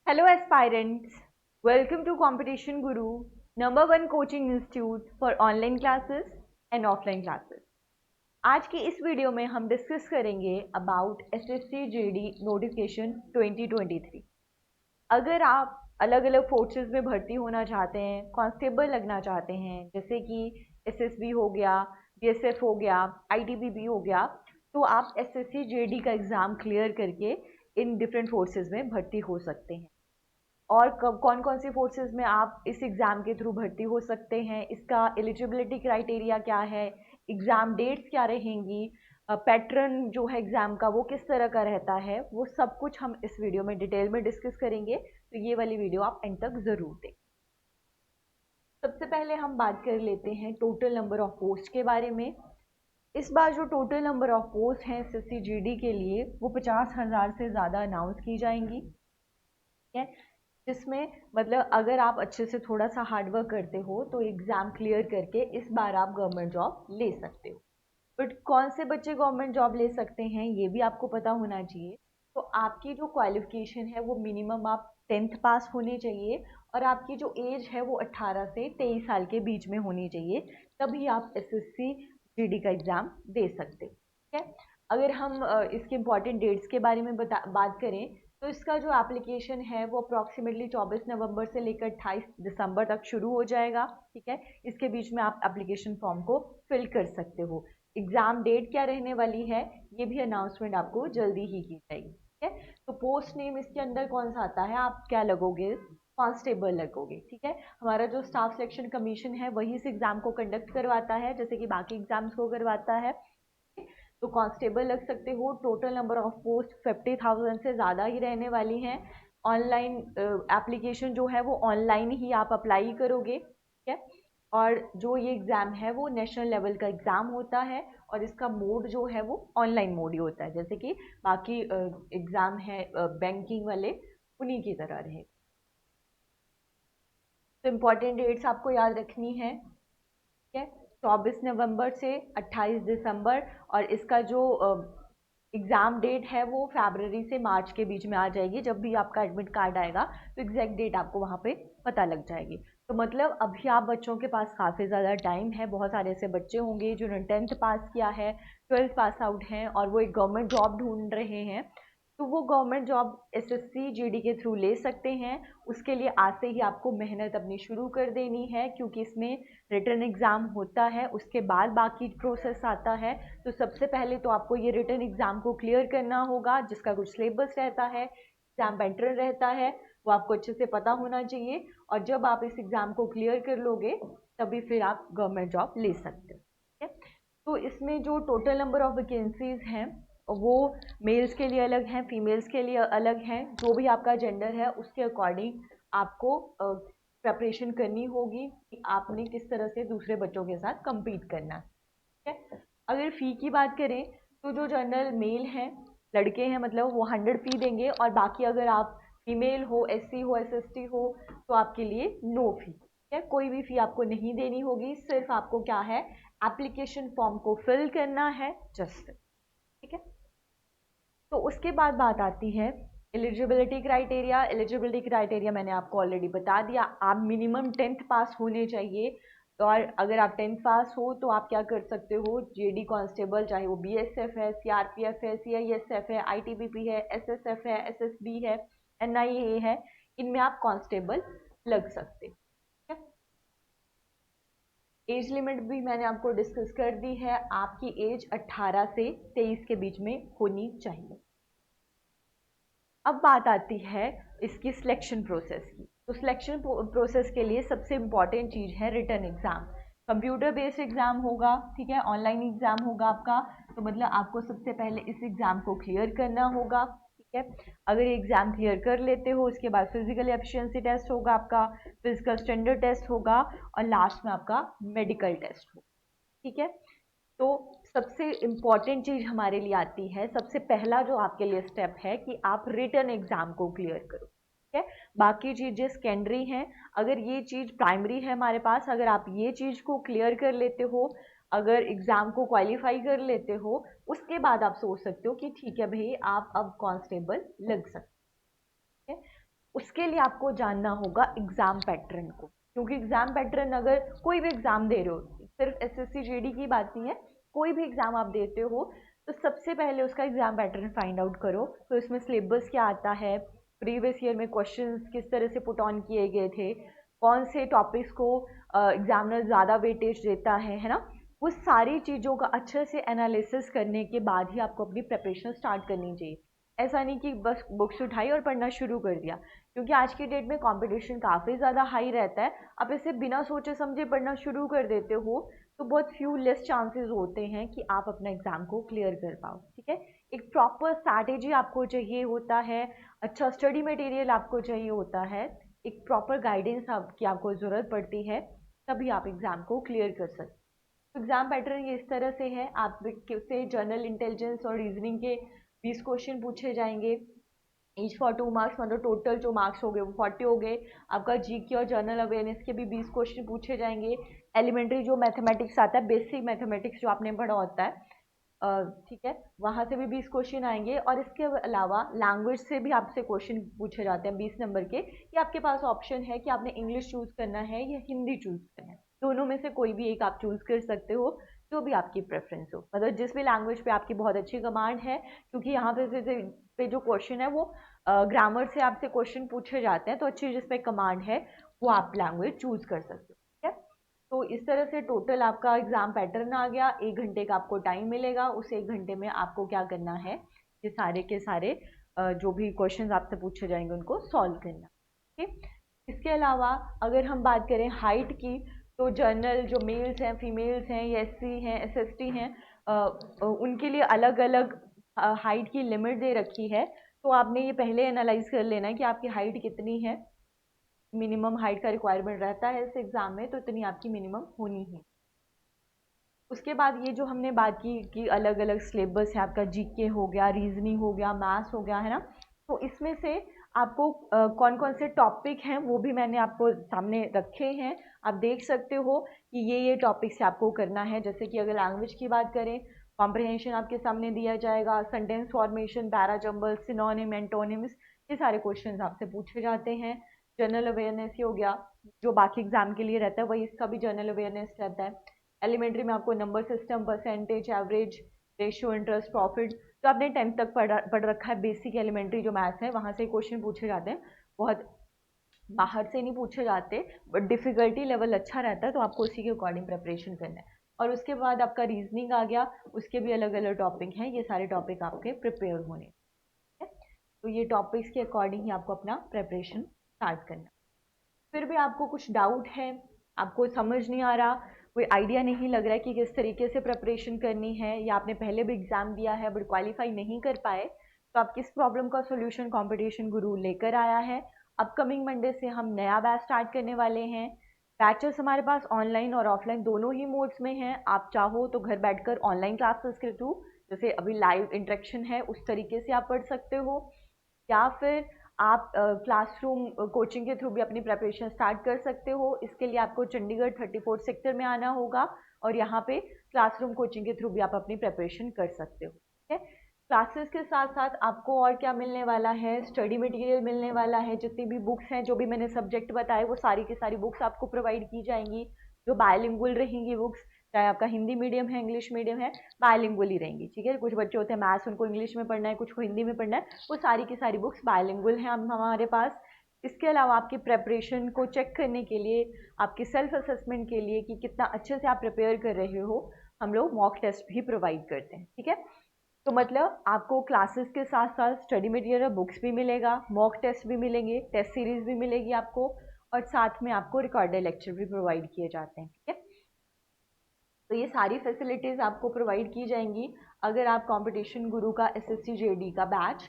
Hello aspirants, welcome to Competition Guru, number one coaching institute for online classes and offline classes. आज की इस video में हम discuss करेंगे अबाउट एसएससी जीडी नोटिफिकेशन 2023। अगर आप अलग अलग फोर्सेस में भर्ती होना चाहते हैं, कांस्टेबल लगना चाहते हैं, जैसे कि एसएसबी हो गया, बीएसएफ हो गया, आईटीबीपी हो गया, तो आप एसएससी जीडी का एग्ज़ाम क्लियर करके इन डिफरेंट फोर्सेस में भर्ती हो सकते हैं। और कौन कौन सी फोर्सेस में आप इस एग्ज़ाम के थ्रू भर्ती हो सकते हैं, इसका एलिजिबिलिटी क्राइटेरिया क्या है, एग्ज़ाम डेट्स क्या रहेंगी, पैटर्न जो है एग्ज़ाम का वो किस तरह का रहता है, वो सब कुछ हम इस वीडियो में डिटेल में डिस्कस करेंगे। तो ये वाली वीडियो आप एंड तक ज़रूर दें। सबसे पहले हम बात कर लेते हैं टोटल नंबर ऑफ पोस्ट के बारे में। इस बार जो टोटल नंबर ऑफ पोस्ट हैं एसएससी जीडी के लिए वो 50,000 से ज़्यादा अनाउंस की जाएंगी। ठीक है, जिसमें मतलब अगर आप अच्छे से थोड़ा सा हार्ड वर्क करते हो तो एग्ज़ाम क्लियर करके इस बार आप गवर्नमेंट जॉब ले सकते हो। बट कौन से बच्चे गवर्नमेंट जॉब ले सकते हैं ये भी आपको पता होना चाहिए। तो आपकी जो क्वालिफिकेशन है वो मिनिमम आप 10th पास होनी चाहिए और आपकी जो एज है वो 18 से 23 साल के बीच में होनी चाहिए, तभी आप एसएससी जीडी का एग्ज़ाम दे सकते। ठीक है, अगर हम इसके इम्पॉर्टेंट डेट्स के बारे में बात करें तो इसका जो एप्लीकेशन है वो अप्रॉक्सीमेटली 24 नवंबर से लेकर 28 दिसंबर तक शुरू हो जाएगा। ठीक है, इसके बीच में आप एप्लीकेशन फॉर्म को फिल कर सकते हो। एग्ज़ाम डेट क्या रहने वाली है ये भी अनाउंसमेंट आपको जल्दी ही की जाएगी। ठीक है, तो पोस्ट नेम इसके अंदर कौन सा आता है, आप क्या लगोगे, कांस्टेबल लगोगे। ठीक है, हमारा जो स्टाफ सिलेक्शन कमीशन है वही इस एग्ज़ाम को कंडक्ट करवाता है जैसे कि बाकी एग्ज़ाम्स को करवाता है। तो कांस्टेबल लग सकते हो। टोटल नंबर ऑफ पोस्ट 50,000 से ज़्यादा ही रहने वाली हैं। ऑनलाइन एप्लीकेशन जो है वो ऑनलाइन ही आप अप्लाई करोगे। ठीक है, और जो ये एग्ज़ाम है वो नेशनल लेवल का एग्ज़ाम होता है और इसका मोड जो है वो ऑनलाइन मोड ही होता है, जैसे कि बाकी एग्ज़ाम है बैंकिंग वाले उन्हीं की तरह रहे। तो इम्पॉर्टेंट डेट्स आपको याद रखनी है। ठीक है, 24 नवंबर से 28 दिसंबर, और इसका जो एग्ज़ाम डेट है वो फरवरी से मार्च के बीच में आ जाएगी। जब भी आपका एडमिट कार्ड आएगा तो एग्जैक्ट डेट आपको वहाँ पे पता लग जाएगी। तो मतलब अभी आप बच्चों के पास काफ़ी ज़्यादा टाइम है। बहुत सारे ऐसे बच्चे होंगे जिन्होंने 10th पास किया है, 12th पास आउट हैं और वो एक गवर्नमेंट जॉब ढूंढ रहे हैं, तो वो गवर्नमेंट जॉब एसएससी जीडी के थ्रू ले सकते हैं। उसके लिए आज से ही आपको मेहनत अपनी शुरू कर देनी है, क्योंकि इसमें रिटन एग्ज़ाम होता है, उसके बाद बाकी प्रोसेस आता है। तो सबसे पहले तो आपको ये रिटन एग्ज़ाम को क्लियर करना होगा, जिसका कुछ सिलेबस रहता है, एग्ज़ाम पैटर्न रहता है, वो आपको अच्छे से पता होना चाहिए। और जब आप इस एग्ज़ाम को क्लियर कर लोगे तभी फिर आप गवर्नमेंट जॉब ले सकते हो। ठीक है, तो इसमें जो टोटल नंबर ऑफ वैकेंसीज हैं वो मेल्स के लिए अलग हैं, फीमेल्स के लिए अलग हैं। जो भी आपका जेंडर है उसके अकॉर्डिंग आपको प्रेपरेशन करनी होगी कि आपने किस तरह से दूसरे बच्चों के साथ compete करना है। ठीक है, अगर फ़ी की बात करें तो जो जनरल मेल हैं, लड़के हैं, मतलब वो 100 फ़ी देंगे, और बाकी अगर आप फीमेल हो, एससी हो, एसएसटी हो तो आपके लिए नो फ़ी। ठीक है, कोई भी फ़ी आपको नहीं देनी होगी, सिर्फ आपको क्या है, एप्लीकेशन फॉर्म को फिल करना है जस्ट। ठीक है, तो उसके बाद बात आती है एलिजिबिलिटी क्राइटेरिया। एलिजिबिलिटी क्राइटेरिया मैंने आपको ऑलरेडी बता दिया, आप मिनिमम 10th पास होने चाहिए। और अगर आप 10th पास हो तो आप क्या कर सकते हो, जेडी कांस्टेबल, चाहे वो बीएसएफ है, सीआरपीएफ है, सीआईएसएफ है, आईटीबीपी है, एसएसएफ है, एसएसबी है, एनआईए है, इनमें आप कांस्टेबल लग सकते हैं। एज लिमिट भी मैंने आपको डिस्कस कर दी है, आपकी एज 18 से 23 के बीच में होनी चाहिए। अब बात आती है इसकी सिलेक्शन प्रोसेस की। तो सिलेक्शन प्रोसेस के लिए सबसे इम्पॉर्टेंट चीज़ है written exam. Computer based exam होगा। ठीक है, ऑनलाइन एग्ज़ाम होगा आपका। तो मतलब आपको सबसे पहले इस एग्ज़ाम को क्लियर करना होगा। ठीक है, अगर ये एग्ज़ाम क्लियर कर लेते हो उसके बाद फिजिकल एफिशिएंसी टेस्ट होगा आपका, फिजिकल स्टैंडर्ड टेस्ट होगा और लास्ट में आपका मेडिकल टेस्ट होगा। ठीक है, तो सबसे इम्पॉर्टेंट चीज़ हमारे लिए आती है, सबसे पहला जो आपके लिए स्टेप है कि आप रिटन एग्ज़ाम को क्लियर करो। ठीक है, बाकी चीज़ें सेकेंडरी हैं। अगर ये चीज़ प्राइमरी है हमारे पास, अगर आप ये चीज़ को क्लियर कर लेते हो, अगर एग्ज़ाम को क्वालिफाई कर लेते हो, उसके बाद आप सोच सकते हो कि ठीक है भाई आप अब कांस्टेबल लग सकते हैं। उसके लिए आपको जानना होगा एग्ज़ाम पैटर्न को, क्योंकि एग्ज़ाम पैटर्न अगर कोई भी एग्ज़ाम दे रहे हो, सिर्फ एसएससी जीडी की बात नहीं है, कोई भी एग्ज़ाम आप देते हो तो सबसे पहले उसका एग्ज़ाम पैटर्न फाइंड आउट करो। तो इसमें सिलेबस क्या आता है, प्रीवियस ईयर में क्वेश्चंस किस तरह से पुट ऑन किए गए थे, कौन से टॉपिक्स को एग्जामिनर ज़्यादा वेटेज देता है ना, वो सारी चीज़ों का अच्छे से एनालिसिस करने के बाद ही आपको अपनी प्रिपरेशन स्टार्ट करनी चाहिए। ऐसा नहीं कि बस बुक्स उठाई और पढ़ना शुरू कर दिया, क्योंकि आज की डेट में कंपटीशन काफ़ी ज़्यादा हाई रहता है। आप इसे बिना सोचे समझे पढ़ना शुरू कर देते हो तो बहुत फ्यू लेस चांसेस होते हैं कि आप अपना एग्ज़ाम को क्लियर कर पाओ। ठीक है, एक प्रॉपर स्ट्रैटेजी आपको चाहिए होता है, अच्छा स्टडी मटेरियल आपको चाहिए होता है, एक प्रॉपर गाइडेंस की आपको ज़रूरत पड़ती है, तभी आप एग्ज़ाम को क्लियर कर सकते। तो एग्ज़ाम पैटर्न ये इस तरह से है, आपसे जनरल इंटेलिजेंस और रीजनिंग के 20 क्वेश्चन पूछे जाएंगे, ईच फॉर 2 मार्क्स, मतलब टोटल जो मार्क्स हो गए वो 40 हो गए। आपका जीके और जनरल अवेयरनेस के भी 20 क्वेश्चन पूछे जाएंगे। एलिमेंट्री जो मैथमेटिक्स आता है, बेसिक मैथमेटिक्स जो आपने पढ़ा होता है, ठीक है, वहाँ से भी 20 क्वेश्चन आएंगे। और इसके अलावा लैंग्वेज से भी आपसे क्वेश्चन पूछे जाते हैं 20 नंबर के, कि आपके पास ऑप्शन है कि आपने इंग्लिश चूज़ करना है या हिंदी चूज़ करना है, दोनों में से कोई भी एक आप चूज़ कर सकते हो, जो भी आपकी प्रेफरेंस हो, मतलब जिस भी लैंग्वेज पे आपकी बहुत अच्छी कमांड है। क्योंकि यहाँ पे जो क्वेश्चन है वो ग्रामर से आपसे क्वेश्चन पूछे जाते हैं, तो अच्छी जिस पे कमांड है वो आप लैंग्वेज चूज़ कर सकते हो। ठीक है, तो इस तरह से टोटल आपका एग्ज़ाम पैटर्न आ गया। 1 घंटे का आपको टाइम मिलेगा, उस 1 घंटे में आपको क्या करना है, ये सारे के सारे जो भी क्वेश्चंस आपसे पूछे जाएंगे उनको सॉल्व करना। ठीक, इसके अलावा अगर हम बात करें हाइट की, तो जनरल जो मेल्स हैं, फीमेल्स हैं, या एससी हैं, एसएसटी हैं, उनके लिए अलग अलग हाइट की लिमिट दे रखी है। तो आपने ये पहले एनालाइज कर लेना है कि आपकी हाइट कितनी है। मिनिमम हाइट का रिक्वायरमेंट रहता है इस एग्ज़ाम में, तो इतनी आपकी मिनिमम होनी है। उसके बाद ये जो हमने बात की कि अलग अलग सिलेबस है, आपका जीके हो गया, रीजनिंग हो गया, मैथ्स हो गया, है ना, तो इसमें से आपको कौन कौन से टॉपिक हैं वो भी मैंने आपको सामने रखे हैं। आप देख सकते हो कि ये टॉपिक से आपको करना है। जैसे कि अगर लैंग्वेज की बात करें, कॉम्प्रिहेंशन आपके सामने दिया जाएगा, sentence formation, parajumble, synonym, antonyms, ये सारे क्वेश्चन आपसे पूछे जाते हैं। जनरल अवेयरनेस ही हो गया, जो बाकी एग्जाम के लिए रहता है वही इसका भी जनरल अवेयरनेस रहता है। एलिमेंट्री में आपको number system, percentage, average, ratio, interest, profit, जो आपने 10th तक पढ़ रखा है, बेसिक एलिमेंट्री जो मैथ्स है वहाँ से क्वेश्चन पूछे जाते हैं। बहुत बाहर से नहीं पूछे जाते, बट डिफ़िकल्टी लेवल अच्छा रहता है, तो आपको उसी के अकॉर्डिंग प्रिपरेशन करना है। और उसके बाद आपका रीजनिंग आ गया, उसके भी अलग अलग टॉपिक हैं, ये सारे टॉपिक आपके प्रिपेयर होने हैं। तो ये टॉपिक्स के अकॉर्डिंग ही आपको अपना प्रिपरेशन स्टार्ट करना। फिर भी आपको कुछ डाउट है, आपको समझ नहीं आ रहा, कोई आइडिया नहीं लग रहा है कि किस तरीके से प्रिपरेशन करनी है, या आपने पहले भी एग्ज़ाम दिया है बट क्वालिफाई नहीं कर पाए, तो आप किस प्रॉब्लम का सॉल्यूशन कंपटीशन गुरु लेकर आया है। अपकमिंग मंडे से हम नया बैच स्टार्ट करने वाले हैं। बैचेस हमारे पास ऑनलाइन और ऑफलाइन दोनों ही मोड्स में हैं। आप चाहो तो घर बैठकर ऑनलाइन क्लासेस के थ्रू, जैसे अभी लाइव इंटरेक्शन है उस तरीके से आप पढ़ सकते हो, या फिर आप क्लासरूम कोचिंग के थ्रू भी अपनी प्रिपरेशन स्टार्ट कर सकते हो। इसके लिए आपको चंडीगढ़ 34 सेक्टर में आना होगा, और यहाँ पे क्लासरूम कोचिंग के थ्रू भी आप अपनी प्रिपरेशन कर सकते हो। ठीक है, क्लासेस के साथ साथ आपको और क्या मिलने वाला है, स्टडी मटेरियल मिलने वाला है। जितनी भी बुक्स हैं, जो भी मैंने सब्जेक्ट बताए, वो सारी की सारी बुक्स आपको प्रोवाइड की जाएंगी, जो बायलिंगुअल रहेंगी बुक्स, चाहे आपका हिंदी मीडियम है, इंग्लिश मीडियम है, बायलिंगुअल ही रहेंगी। ठीक है, कुछ बच्चे होते हैं मैथ्स उनको इंग्लिश में पढ़ना है, कुछ को हिंदी में पढ़ना है, वो सारी की सारी बुक्स बायलिंगुअल हैं हमारे पास। इसके अलावा आपकी प्रेपरेशन को चेक करने के लिए, आपके सेल्फ असेसमेंट के लिए कि कितना अच्छे से आप प्रिपेयर कर रहे हो, हम लोग मॉक टेस्ट भी प्रोवाइड करते हैं। ठीक है, तो मतलब आपको क्लासेस के साथ साथ स्टडी मटेरियल, बुक्स भी मिलेगा, मॉक टेस्ट भी मिलेंगे, टेस्ट सीरीज भी मिलेगी आपको, और साथ में आपको रिकॉर्डेड लेक्चर भी प्रोवाइड किए जाते हैं। ठीक है, तो ये सारी फैसिलिटीज़ आपको प्रोवाइड की जाएंगी अगर आप कंपटीशन गुरु का एसएससी जेडी का बैच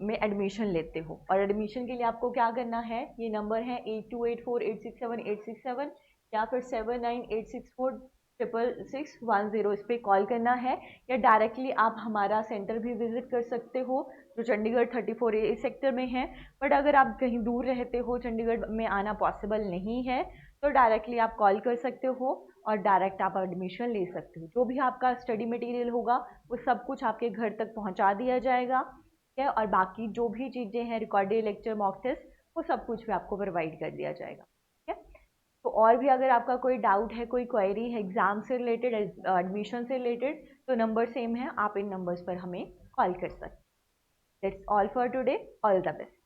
में एडमिशन लेते हो। और एडमिशन के लिए आपको क्या करना है, ये नंबर है 8284867867, या फिर 7986466610, इस पर कॉल करना है, या डायरेक्टली आप हमारा सेंटर भी विजिट कर सकते हो जो चंडीगढ़ 34A सेक्टर में है। बट अगर आप कहीं दूर रहते हो, चंडीगढ़ में आना पॉसिबल नहीं है, तो डायरेक्टली आप कॉल कर सकते हो और डायरेक्ट आप एडमिशन ले सकते हो। जो भी आपका स्टडी मटेरियल होगा वो सब कुछ आपके घर तक पहुंचा दिया जाएगा। ठीक है, और बाकी जो भी चीज़ें हैं, रिकॉर्डेड लेक्चर, मॉक टेस्ट, वो सब कुछ भी आपको प्रोवाइड कर दिया जाएगा। ठीक है, तो और भी अगर आपका कोई डाउट है, कोई क्वेरी है एग्ज़ाम से रिलेटेड, एडमिशन से रिलेटेड, तो नंबर सेम है, आप इन नंबर्स पर हमें कॉल कर सकते हैं। That's all for today, all the best.